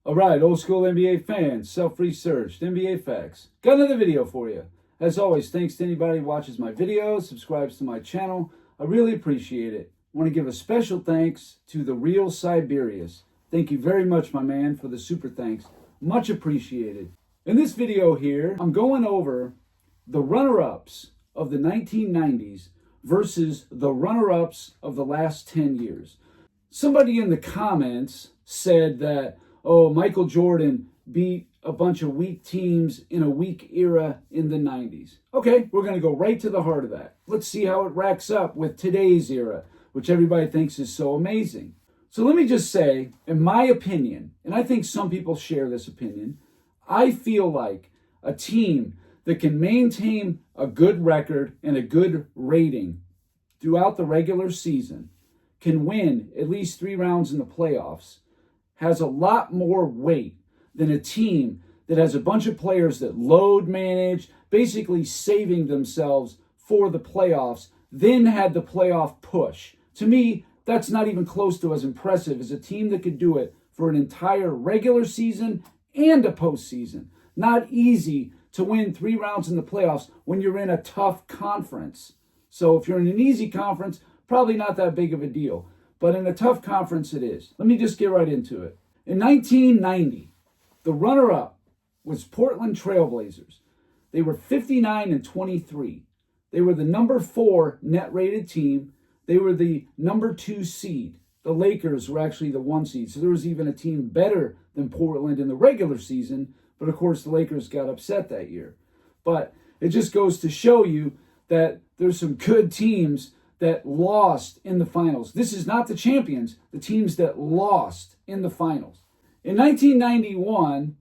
All right, old school NBA fans, self-researched, NBA facts. Got another video for you. As always, thanks to anybody who watches my videos, subscribes to my channel. I really appreciate it. I want to give a special thanks to the real Siberius. Thank you very much, my man, for the super thanks. Much appreciated. In this video here, I'm going over the runner-ups of the 1990s versus the runner-ups of the last 10 years. Somebody in the comments said that, oh, Michael Jordan beat a bunch of weak teams in a weak era in the 90s. Okay, we're going to go right to the heart of that. Let's see how it racks up with today's era, which everybody thinks is so amazing. So let me just say, in my opinion, and I think some people share this opinion, I feel like a team that can maintain a good record and a good rating throughout the regular season, can win at least 3 rounds in the playoffs, has a lot more weight than a team that has a bunch of players that load manage, basically saving themselves for the playoffs, then had the playoff push. To me, that's not even close to as impressive as a team that could do it for an entire regular season and a postseason. Not easy to win 3 rounds in the playoffs when you're in a tough conference. So if you're in an easy conference, probably not that big of a deal. But in a tough conference, it is. Let me just get right into it. In 1990, the runner-up was Portland Trailblazers. They were 59-23. They were the number 4 net-rated team. They were the number 2 seed. The Lakers were actually the 1 seed. So there was even a team better than Portland in the regular season. But of course, the Lakers got upset that year. But it just goes to show you that there's some good teams that lost in the finals. This is not the champions, the teams that lost in the finals. In 1991,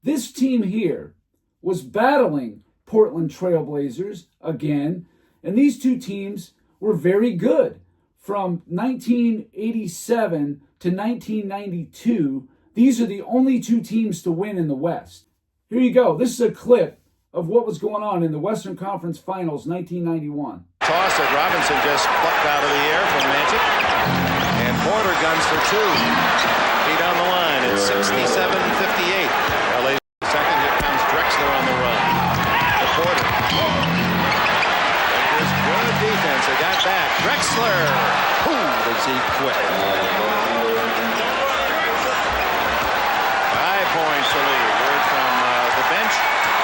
this team here was battling Portland Trailblazers again, and these two teams were very good. From 1987 to 1992, these are the only 2 teams to win in the West. Here you go. This is a clip of what was going on in the Western Conference Finals 1991. Toss that Robinson just plucked out of the air from Magic. And Porter guns for 2. Feet on the line. It's 67-58. LA second. Here comes Drexler on the run. To Porter. Lakers good defense. They got back. Drexler. Ooh, does he quit? 5 points to lead. Word from the bench.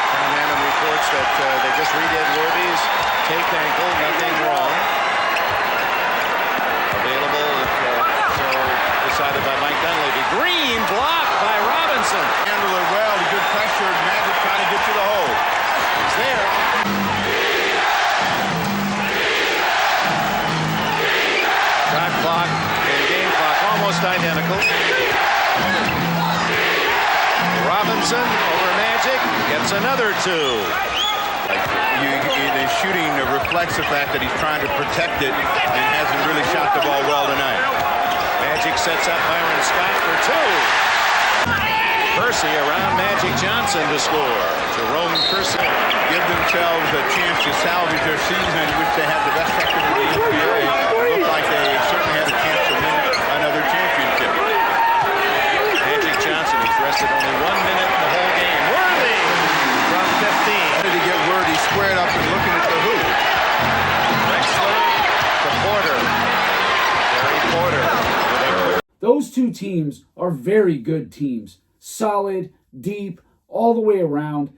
Tom Hammond reports that they just redid Worthy's taped ankle, nothing wrong. Available, so decided by Mike Dunleavy. Green blocked by Robinson. Handle it well, good pressure. Magic trying to get to the hole. He's there. Shot clock and game clock almost identical. Robinson over Magic gets another 2. The shooting reflects the fact that he's trying to protect it and hasn't really shot the ball well tonight. Magic sets up Byron Scott for 2. Percy around Magic Johnson to score. Jerome Percy. Give themselves a chance to salvage their season, which they had the best record in the NBA. It looked like they certainly had a chance to win another championship. Magic Johnson, he's rested only 1 minute in the whole game. Worthy from 15. To get Worthy squared up and looking at the hoop. Drexler to Porter. Terry Porter. Those 2 teams are very good teams. Solid, deep, all the way around.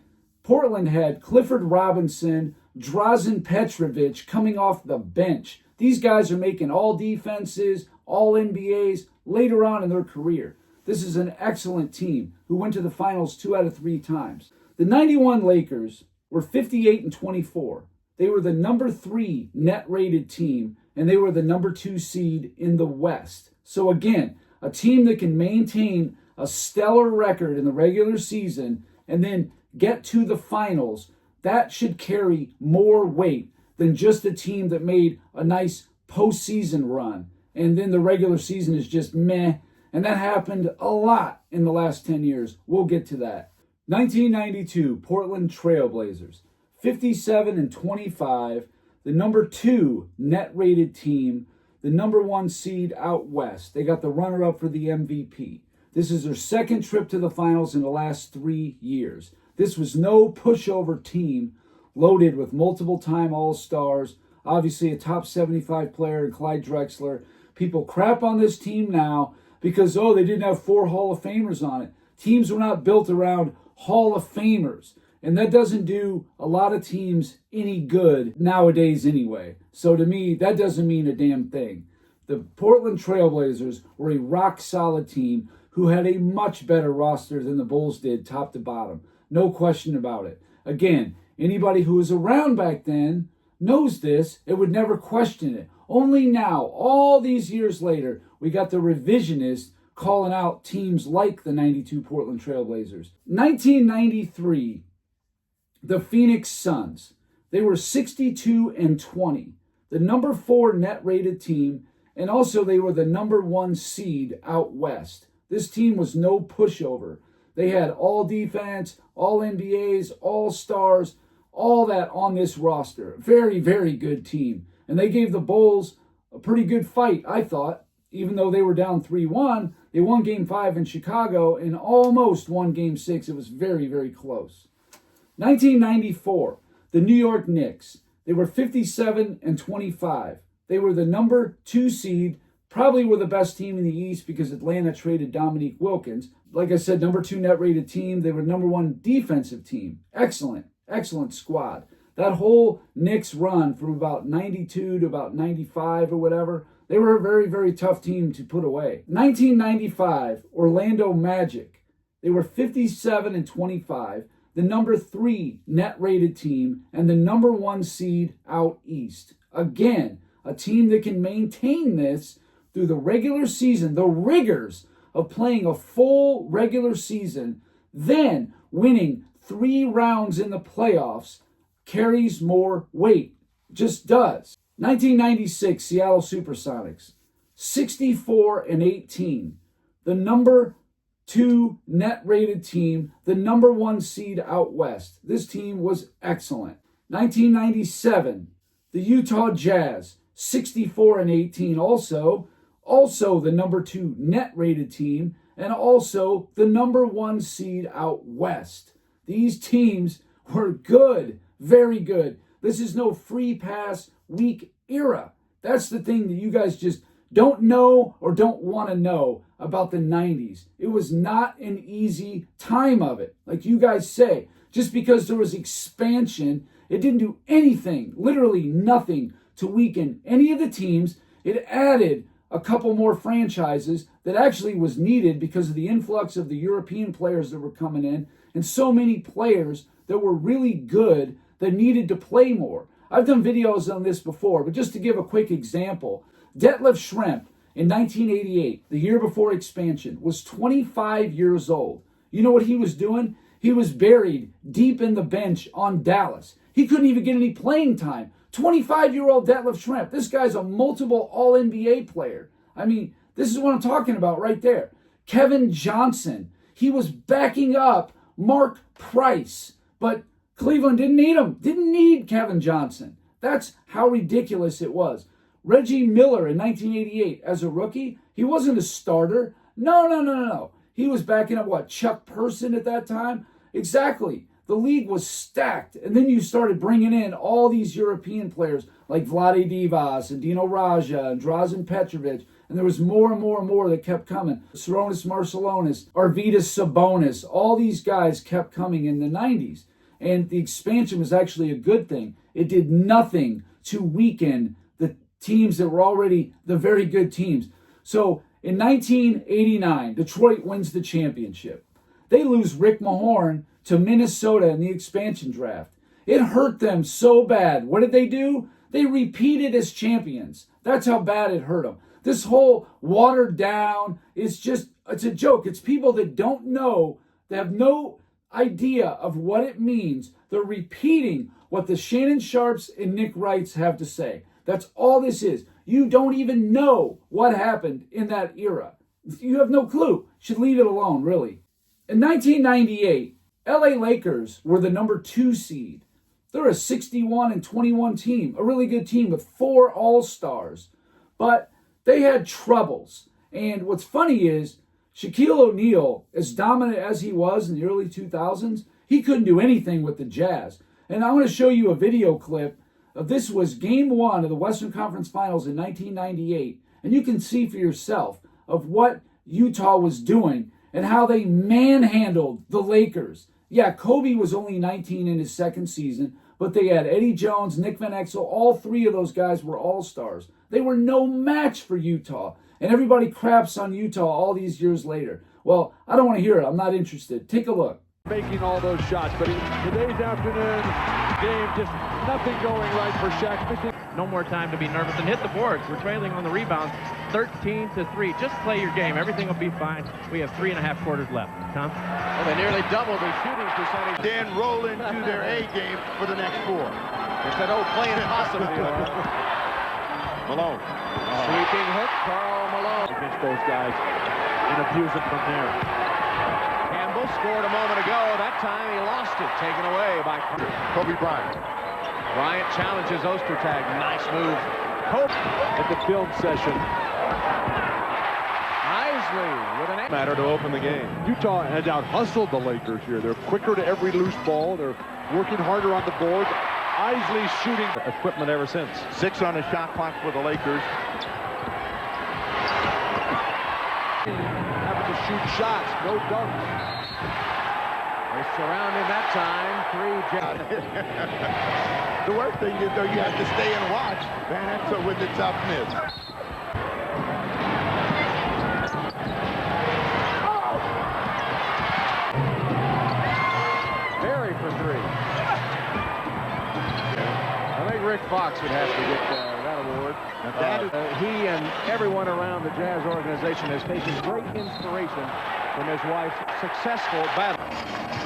Portland had Clifford Robinson, Drazen Petrovic coming off the bench. These guys are making all defenses, all NBAs later on in their career. This is an excellent team who went to the finals 2 out of 3 times. The 91 Lakers were 58-24. They were the number 3 net-rated team, and they were the number 2 seed in the West. So again, a team that can maintain a stellar record in the regular season and then get to the finals, that should carry more weight than just a team that made a nice postseason run. And then the regular season is just meh. And that happened a lot in the last 10 years. We'll get to that. 1992, Portland Trailblazers, 57-25, the number 2 net-rated team, the number 1 seed out west. They got the runner-up for the MVP. This is their second trip to the finals in the last 3 years. This was no pushover team loaded with multiple-time All-Stars, obviously a top 75 player in Clyde Drexler. People crap on this team now because, they didn't have 4 Hall of Famers on it. Teams were not built around Hall of Famers. And that doesn't do a lot of teams any good nowadays anyway. So to me, that doesn't mean a damn thing. The Portland Trailblazers were a rock-solid team who had a much better roster than the Bulls did top to bottom. No question about it. Again, anybody who was around back then knows this and would never question it. Only now, all these years later, we got the revisionists calling out teams like the 92 Portland Trailblazers. 1993, the Phoenix Suns. They were 62-20, the number 4 net rated team, and also they were the number 1 seed out west. This team was no pushover. They had all defense, all NBAs, all stars, all that on this roster. Very, very good team. And they gave the Bulls a pretty good fight, I thought. Even though they were down 3-1, they won Game 5 in Chicago and almost won Game 6. It was very, very close. 1994, the New York Knicks. They were 57-25. They were the number 2 seed, probably were the best team in the East because Atlanta traded Dominique Wilkins. Like I said, number 2 net rated team. They were number 1 defensive team. Excellent squad. That whole Knicks run from about 92 to about 95 or whatever, they were a very, very tough team to put away. 1995, Orlando Magic. They were 57-25. The number 3 net rated team, and the number 1 seed out east. Again, a team that can maintain this through the regular season, the rigors of playing a full regular season, then winning 3 rounds in the playoffs carries more weight. Just does. 1996 Seattle Supersonics, 64-18. The number 2 net rated team, the number 1 seed out west. This team was excellent. 1997, the Utah Jazz, 64-18. Also the number 2 net rated team, and also the number 1 seed out west. These teams were good, very good. This is no free pass weak era. That's the thing that you guys just don't know or don't want to know about the 90s. It was not an easy time of it. Like you guys say, just because there was expansion, it didn't do anything, literally nothing, to weaken any of the teams. It added a couple more franchises that actually was needed because of the influx of the European players that were coming in and so many players that were really good that needed to play more. I've done videos on this before, but just to give a quick example, Detlef Schrempf in 1988, the year before expansion, was 25 years old. You know what he was doing? He was buried deep in the bench on Dallas. He couldn't even get any playing time. 25-year-old Detlef Schrempf. This guy's a multiple All-NBA player. I mean, this is what I'm talking about right there. Kevin Johnson. He was backing up Mark Price, but Cleveland didn't need him. Didn't need Kevin Johnson. That's how ridiculous it was. Reggie Miller in 1988 as a rookie, he wasn't a starter. No. He was backing up what? Chuck Person at that time? Exactly. The league was stacked. And then you started bringing in all these European players like Vlade Divac and Dino Raja and Drazen Petrovic. And there was more and more that kept coming. Sarunas Marciulionis, Arvydas Sabonis, all these guys kept coming in the 90s. And the expansion was actually a good thing. It did nothing to weaken the teams that were already the very good teams. So in 1989, Detroit wins the championship. They lose Rick Mahorn to Minnesota in the expansion draft. It hurt them so bad. What did they do? They repeated as champions. That's how bad it hurt them. This whole watered down is just, it's a joke. It's people that don't know, they have no idea of what it means. They're repeating what the Shannon Sharps and Nick Wrights have to say. That's all this is. You don't even know what happened in that era. You have no clue. Should leave it alone, really. In 1998, LA Lakers were the number 2 seed. They're a 61-21 team, a really good team with 4 All-Stars. But they had troubles. And what's funny is Shaquille O'Neal, as dominant as he was in the early 2000s, he couldn't do anything with the Jazz. And I want to show you a video clip of this was Game 1 of the Western Conference Finals in 1998. And you can see for yourself of what Utah was doing and how they manhandled the Lakers. Yeah, Kobe was only 19 in his second season, but they had Eddie Jones, Nick Van Exel. All three of those guys were all-stars. They were no match for Utah. And everybody craps on Utah all these years later. Well, I don't want to hear it. I'm not interested. Take a look. Making all those shots, but today's afternoon game, just nothing going right for Shaq. No more time to be nervous and hit the boards. We're trailing on the rebounds 13-3. Just play your game. Everything will be fine. We have 3.5 quarters left. Tom? Well, they nearly doubled their shooting percentage. Then roll into their A game for the next 4. They said, oh, play it possible. Malone. Sweeping hook, Karl Malone. Against those guys and abuse them from there. Campbell scored a moment ago. That time he lost it. Taken away by Kobe Bryant. Bryant challenges Ostertag. Nice move. Kobe at the film session. Isley with an matter to open the game. Utah has out-hustled the Lakers here. They're quicker to every loose ball. They're working harder on the board. Isley shooting Equipment ever since. 6 on the shot clock for the Lakers. having to shoot shots, no dunks. They surround him that time. 3. The worst thing is, though, you have to stay and watch Van Exel with the toughness. Barry for 3. I think Rick Fox would have to get that award. He and everyone around the Jazz organization is taking great inspiration from his wife's successful battle.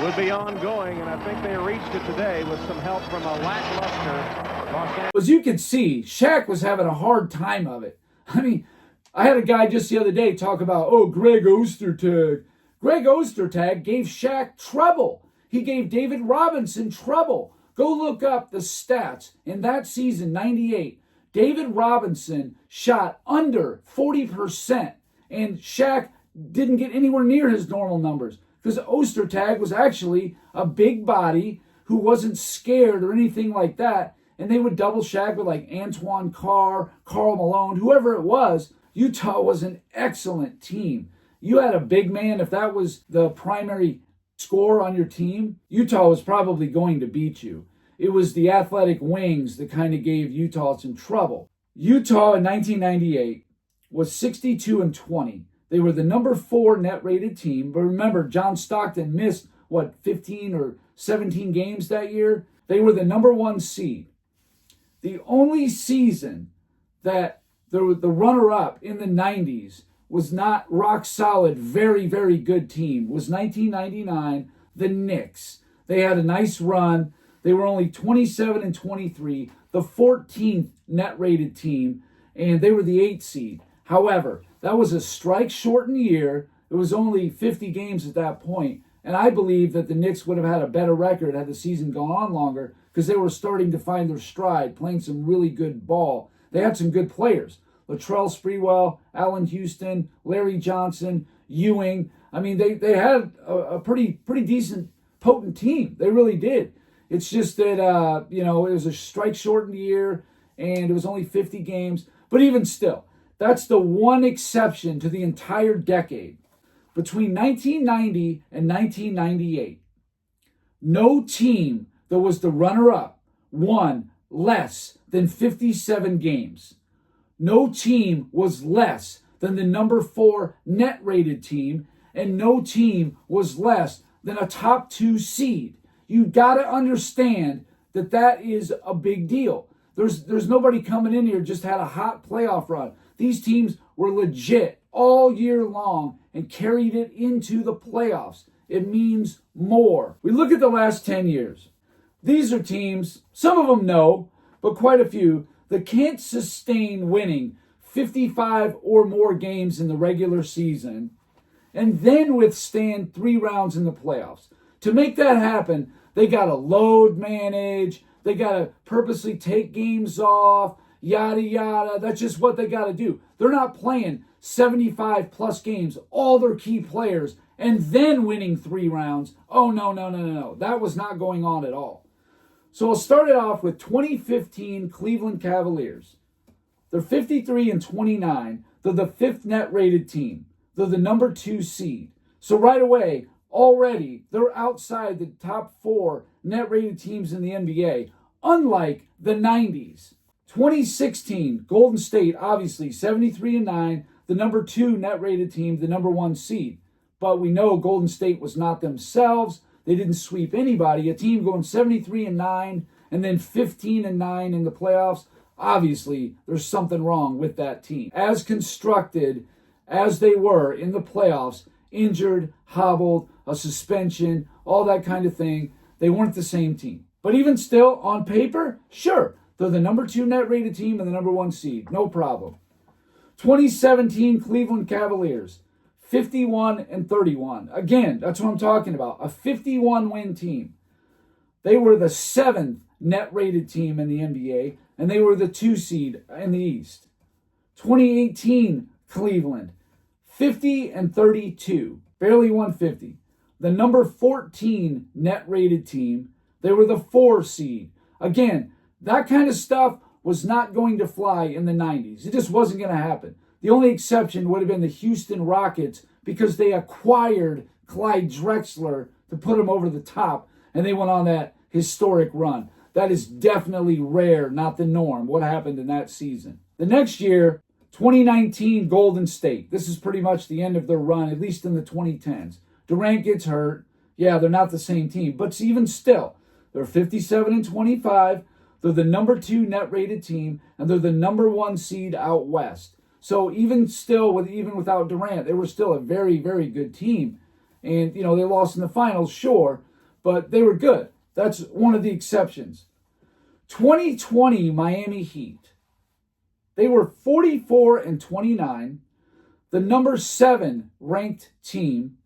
Would be ongoing, and I think they reached it today with some help from a lackluster Los Angeles. As you can see, Shaq was having a hard time of it. I mean, I had a guy just the other day talk about, Greg Ostertag. Greg Ostertag gave Shaq trouble. He gave David Robinson trouble. Go look up the stats. In that season, 98, David Robinson shot under 40%, and Shaq didn't get anywhere near his normal numbers because Ostertag was actually a big body who wasn't scared or anything like that, and they would double Shaq with like Antoine Carr, Karl Malone, whoever it was. Utah was an excellent team. You had a big man. If that was the primary score on your team, Utah was probably going to beat you. It was the athletic wings that kind of gave Utah some trouble. Utah in 1998 was 62-20. They were the number 4 net rated team. But remember, John Stockton missed, 15 or 17 games that year? They were the number 1 seed. The only season that the runner-up in the 90s was not rock solid, very, very good team was 1999, the Knicks. They had a nice run. They were only 27-23, the 14th net rated team, and they were the 8th seed. However, that was a strike-shortened year. It was only 50 games at that point, and I believe that the Knicks would have had a better record had the season gone on longer because they were starting to find their stride, playing some really good ball. They had some good players. Latrell Sprewell, Allen Houston, Larry Johnson, Ewing. I mean, they had a pretty decent, potent team. They really did. It's just that, it was a strike-shortened year, and it was only 50 games. But even still, that's the one exception to the entire decade. Between 1990 and 1998, no team that was the runner-up won less than 57 games. No team was less than the number 4 net-rated team, and no team was less than a top 2 seed. You got to understand that is a big deal. There's nobody coming in here just had a hot playoff run. These teams were legit all year long and carried it into the playoffs. It means more. We look at the last 10 years. These are teams, some of them no, but quite a few, that can't sustain winning 55 or more games in the regular season and then withstand 3 rounds in the playoffs. To make that happen, they got to load manage. They got to purposely take games off. yada, yada. That's just what they got to do. They're not playing 75 plus games, all their key players, and then winning 3 rounds. Oh, no, no, no, no, no. That was not going on at all. So I'll start it off with 2015 Cleveland Cavaliers. They're 53-29. They're the 5th net rated team. They're the number 2 seed. So right away, already, they're outside the top 4 net rated teams in the NBA, unlike the 90s. 2016, Golden State, obviously, 73-9, the number 2 net rated team, the number 1 seed. But we know Golden State was not themselves. They didn't sweep anybody. A team going 73-9 and then 15-9 in the playoffs. Obviously, there's something wrong with that team. As constructed as they were in the playoffs, injured, hobbled, a suspension, all that kind of thing, they weren't the same team. But even still, on paper, sure, they're the number 2 net rated team and the number 1 seed. No problem. 2017 Cleveland Cavaliers, 51-31. Again, that's what I'm talking about. A 51-win team. They were the 7th net rated team in the NBA, and they were the 2 seed in the East. 2018 Cleveland, 50-32. Barely won 50. The number 14 net rated team. They were the 4 seed. Again, that kind of stuff was not going to fly in the 90s. It just wasn't going to happen. The only exception would have been the Houston Rockets because they acquired Clyde Drexler to put him over the top, and they went on that historic run. That is definitely rare, not the norm, what happened in that season. The next year, 2019 Golden State. This is pretty much the end of their run, at least in the 2010s. Durant gets hurt. Yeah, they're not the same team, but even still, they're 57-25. They're the number 2 net rated team, and they're the number 1 seed out west. So even still, even without Durant, they were still a very, very good team. And, they lost in the finals, sure, but they were good. That's one of the exceptions. 2020 Miami Heat. They were 44-29, the number 7 ranked team,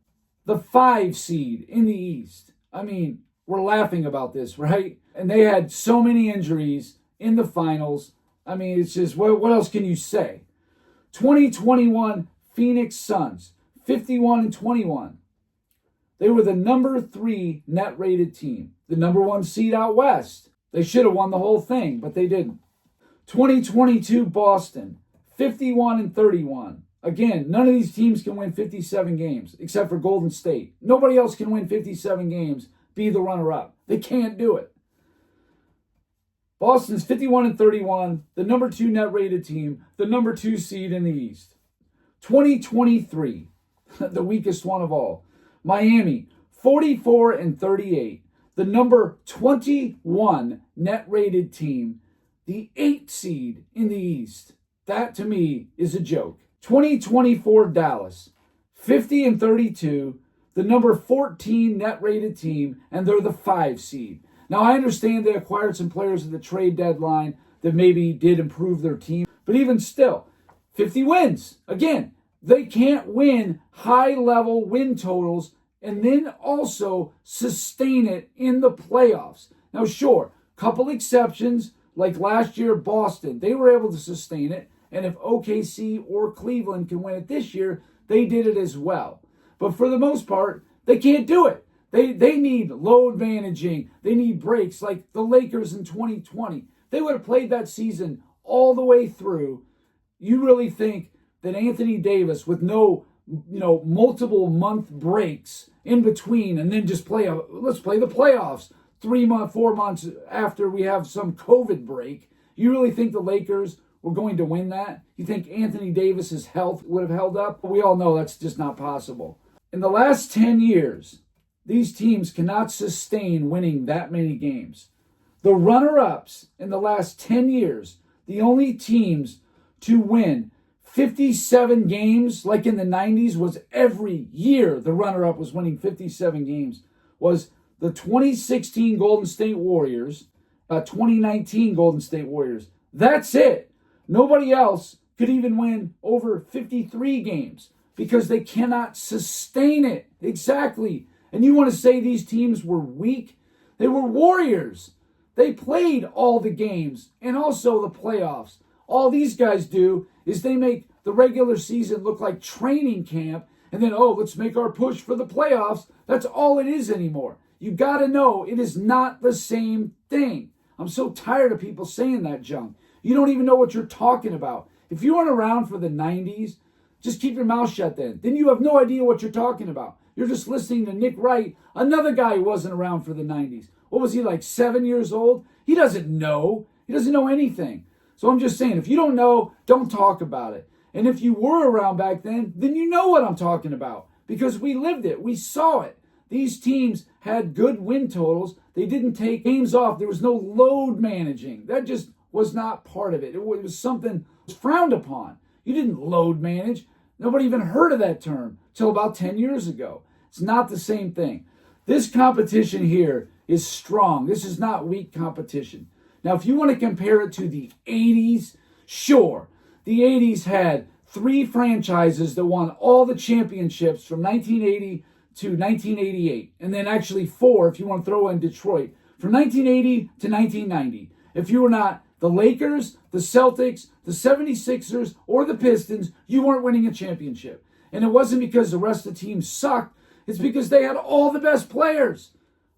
the 5 seed in the East. I mean, we're laughing about this, right? And they had so many injuries in the finals. I mean, it's just, what else can you say? 2021 Phoenix Suns, 51-21. They were the number 3 net rated team, the number 1 seed out west. They should have won the whole thing, but they didn't. 2022 Boston, 51-31. Again, none of these teams can win 57 games except for Golden State. Nobody else can win 57 games, be the runner-up. They can't do it. Boston's 51-31, the number 2 net rated team, the number 2 seed in the East. 2023, the weakest one of all. Miami, 44-38, the number 21 net rated team, the 8th seed in the East. That, to me, is a joke. 2024 Dallas, 50-32, the number 14 net rated team, and they're the 5 seed. Now, I understand they acquired some players at the trade deadline that maybe did improve their team, but even still, 50 wins. Again, they can't win high-level win totals and then also sustain it in the playoffs. Now, sure, couple exceptions, like last year, Boston, they were able to sustain it, and if OKC or Cleveland can win it this year, they did it as well. But for the most part, they can't do it. They need load managing. They need breaks like the Lakers in 2020. They would have played that season all the way through. You really think that Anthony Davis, with no multiple month breaks in between, and then just let's play the playoffs 4 months after we have some COVID break, you really think the Lakers were going to win that? You think Anthony Davis's health would have held up? We all know that's just not possible. In the last 10 years, these teams cannot sustain winning that many games. The runner-ups in the last 10 years, the only teams to win 57 games, like in the 90s, was every year the runner-up was winning 57 games, was the 2016 Golden State Warriors, 2019 Golden State Warriors. That's it. Nobody else could even win over 53 games because they cannot sustain it. Exactly. And you want to say these teams were weak? They were warriors. They played all the games and also the playoffs. All these guys do is they make the regular season look like training camp, and then, oh, let's make our push for the playoffs. That's all it is anymore. You got to know it is not the same thing. I'm so tired of people saying that junk. You don't even know what you're talking about. If you weren't around for the 90s, just keep your mouth shut then. Then you have no idea what you're talking about. You're just listening to Nick Wright, another guy who wasn't around for the 90s. What was he, like 7 years old? He doesn't know. He doesn't know anything. So I'm just saying, if you don't know, don't talk about it. And if you were around back then you know what I'm talking about because we lived it. We saw it. These teams had good win totals. They didn't take games off. There was no load managing. That just was not part of it. It was something frowned upon. You didn't load manage. Nobody even heard of that term till about 10 years ago. It's not the same thing. This competition here is strong. This is not weak competition. Now, if you want to compare it to the 80s, sure. The 80s had 3 franchises that won all the championships from 1980 to 1988. And then actually 4, if you want to throw in Detroit, from 1980 to 1990. If you were not the Lakers, the Celtics, the 76ers, or the Pistons, you weren't winning a championship. And it wasn't because the rest of the team sucked. It's because they had all the best players.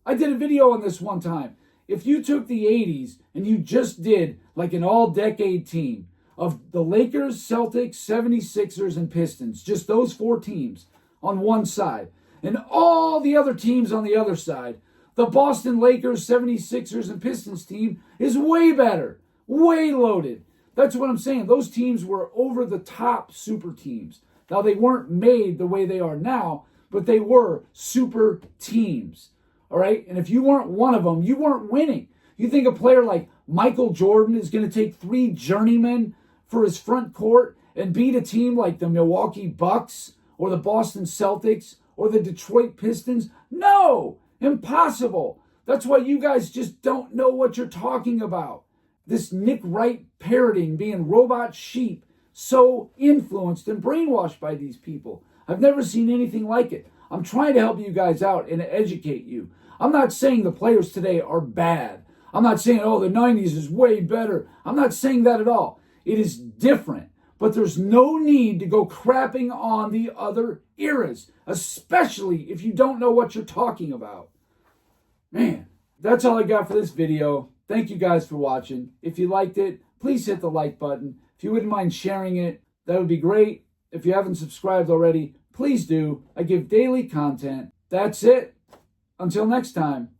I did a video on this one time. If you took the 80s and you just did like an all-decade team of the Lakers, Celtics, 76ers, and Pistons, just those 4 teams on one side, and all the other teams on the other side, the Boston Lakers, 76ers, and Pistons team is way better, way loaded. That's what I'm saying. Those teams were over-the-top super teams. Now, they weren't made the way they are now, but they were super teams. All right? And if you weren't one of them, you weren't winning. You think a player like Michael Jordan is going to take 3 journeymen for his front court and beat a team like the Milwaukee Bucks or the Boston Celtics or the Detroit Pistons? No! Impossible. That's why you guys just don't know what you're talking about. This Nick Wright parroting, being robot sheep, so influenced and brainwashed by these people. I've never seen anything like it. I'm trying to help you guys out and educate you. I'm not saying the players today are bad. I'm not saying, oh, the 90s is way better. I'm not saying that at all. It is different. But there's no need to go crapping on the other eras, especially if you don't know what you're talking about. Man, that's all I got for this video. Thank you guys for watching. If you liked it, please hit the like button. If you wouldn't mind sharing it, that would be great. If you haven't subscribed already, please do. I give daily content. That's it. Until next time.